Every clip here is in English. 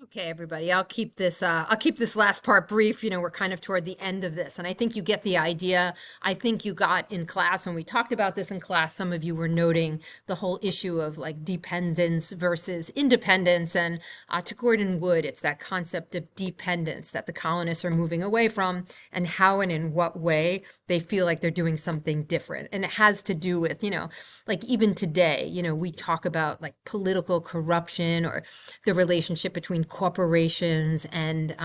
Okay, everybody, I'll keep this last part brief. We're kind of toward the end of this, and I think you get the idea. I think you got in class when we talked about this in class, some of you were noting the whole issue of like dependence versus independence. And to Gordon Wood, it's that concept of dependence that the colonists are moving away from, and how and in what way they feel like they're doing something different. And it has to do with, like even today, we talk about like political corruption or the relationship between corporations and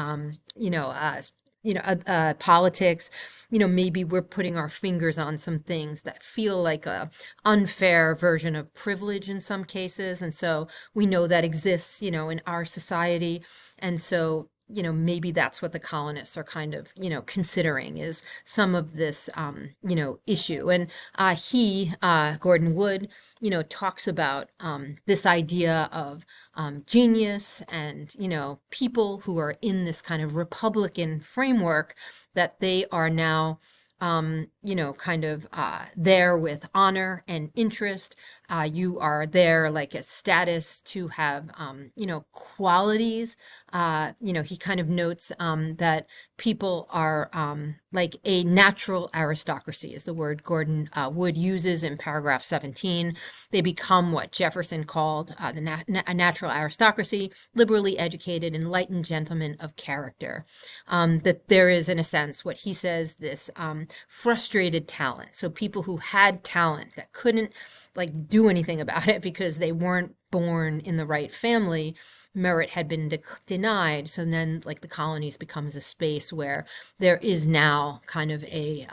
politics. Maybe we're putting our fingers on some things that feel like a unfair version of privilege in some cases, and so we know that exists, in our society. And so maybe that's what the colonists are kind of, considering is some of this, issue. And Gordon Wood, talks about this idea of genius and, people who are in this kind of Republican framework, that they are now kind of there with honor and interest. You are there like a status to have, qualities. He kind of notes that people are like a natural aristocracy, is the word Gordon Wood uses in paragraph 17. They become what Jefferson called a natural aristocracy, liberally educated, enlightened gentlemen of character. That there is, in a sense, what he says, this frustrated talent. So people who had talent that couldn't like do anything about it because they weren't born in the right family, merit had been denied. So then like the colonies becomes a space where there is now kind of a,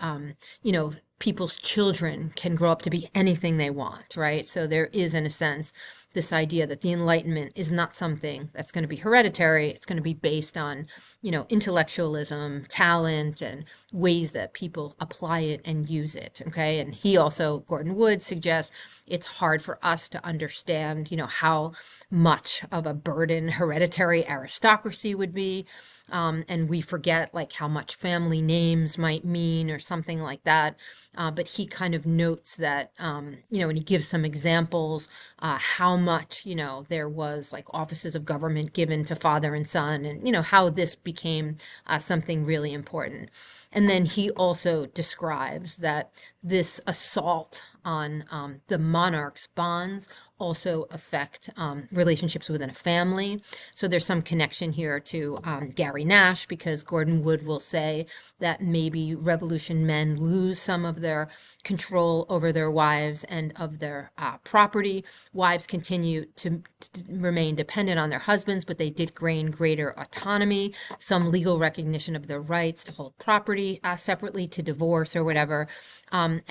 people's children can grow up to be anything they want, right? So there is, in a sense, this idea that the Enlightenment is not something that's going to be hereditary. It's going to be based on, intellectualism, talent, and ways that people apply it and use it. Okay. And he also, Gordon Wood, suggests it's hard for us to understand, how much of a burden hereditary aristocracy would be. And we forget like how much family names might mean or something like that. But he kind of notes that, and he gives some examples, how much, there was like offices of government given to father and son, and, how this became something really important. And then he also describes that this assault on the monarch's bonds also affect relationships within a family. So there's some connection here to Gary Nash, because Gordon Wood will say that maybe revolution men lose some of their control over their wives and of their property. Wives continue to remain dependent on their husbands, but they did gain greater autonomy, some legal recognition of their rights to hold property separately, to divorce or whatever. And,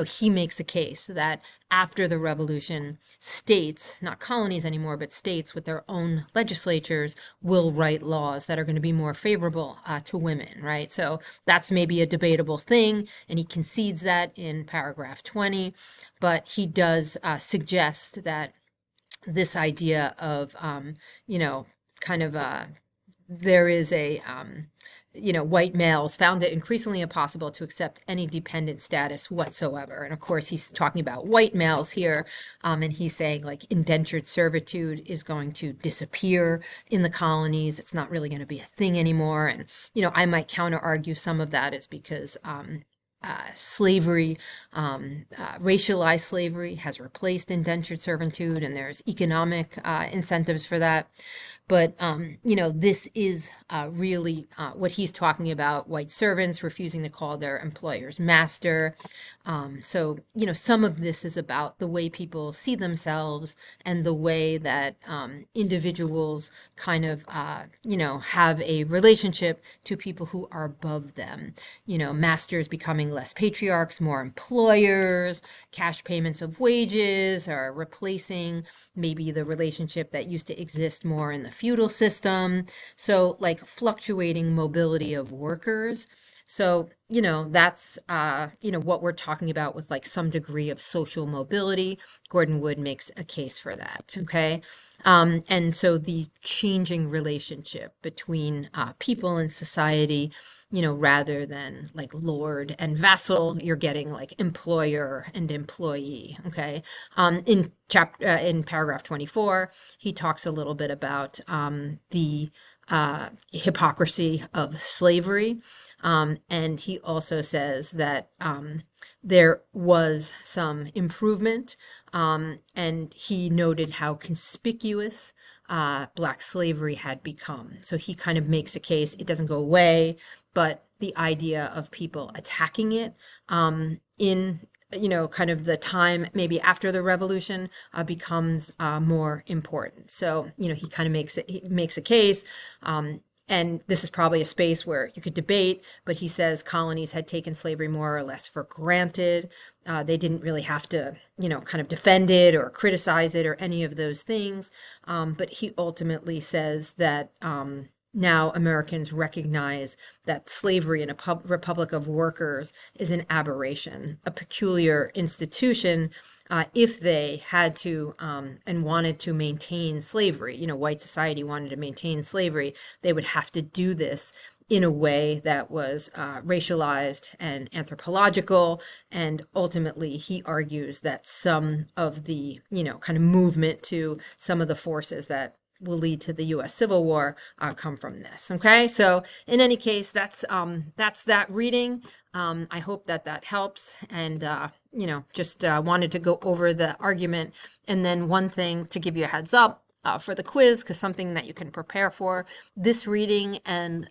he makes a case that after the revolution, states, not colonies anymore, but states with their own legislatures will write laws that are going to be more favorable to women, right? So that's maybe a debatable thing, and he concedes that in paragraph 20, but he does suggest that this idea of, kind of there is a, white males found it increasingly impossible to accept any dependent status whatsoever. And of course, he's talking about white males here. And he's saying like indentured servitude is going to disappear in the colonies. It's not really going to be a thing anymore. And, I might counter argue some of that is because, slavery, racialized slavery has replaced indentured servitude, and there's economic incentives for that. But, this is really what he's talking about, white servants refusing to call their employers master. So, some of this is about the way people see themselves and the way that individuals kind of, have a relationship to people who are above them. Masters becoming less patriarchs, more employers, cash payments of wages are replacing maybe the relationship that used to exist more in the feudal system. So like fluctuating mobility of workers. So, that's, what we're talking about with like some degree of social mobility. Gordon Wood makes a case for that. Okay. And so the changing relationship between people and society, rather than like lord and vassal, you're getting like employer and employee. Okay. In paragraph 24, he talks a little bit about the hypocrisy of slavery. And he also says that there was some improvement, and he noted how conspicuous Black slavery had become. So he kind of makes a case, it doesn't go away, but the idea of people attacking it in kind of the time maybe after the revolution becomes more important. So, he kind of makes a case. And this is probably a space where you could debate, but he says colonies had taken slavery more or less for granted. They didn't really have to, kind of defend it or criticize it or any of those things. But he ultimately says that now Americans recognize that slavery in a republic of workers is an aberration, a peculiar institution. If they had to and wanted to maintain slavery, white society wanted to maintain slavery, they would have to do this in a way that was racialized and anthropological. And ultimately, he argues that some of the, kind of movement to some of the forces that will lead to the U.S. Civil War come from this. Okay, so in any case, that's that reading. I hope that helps, and just wanted to go over the argument. And then one thing to give you a heads up for the quiz, because something that you can prepare for this reading and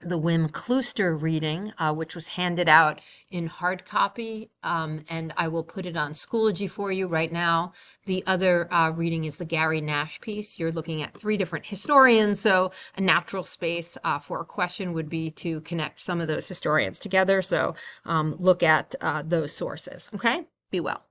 the Wim Klooster reading, which was handed out in hard copy, and I will put it on Schoology for you right now. The other reading is the Gary Nash piece. You're looking at 3 different historians, so a natural space for a question would be to connect some of those historians together. So look at those sources. Okay? Be well.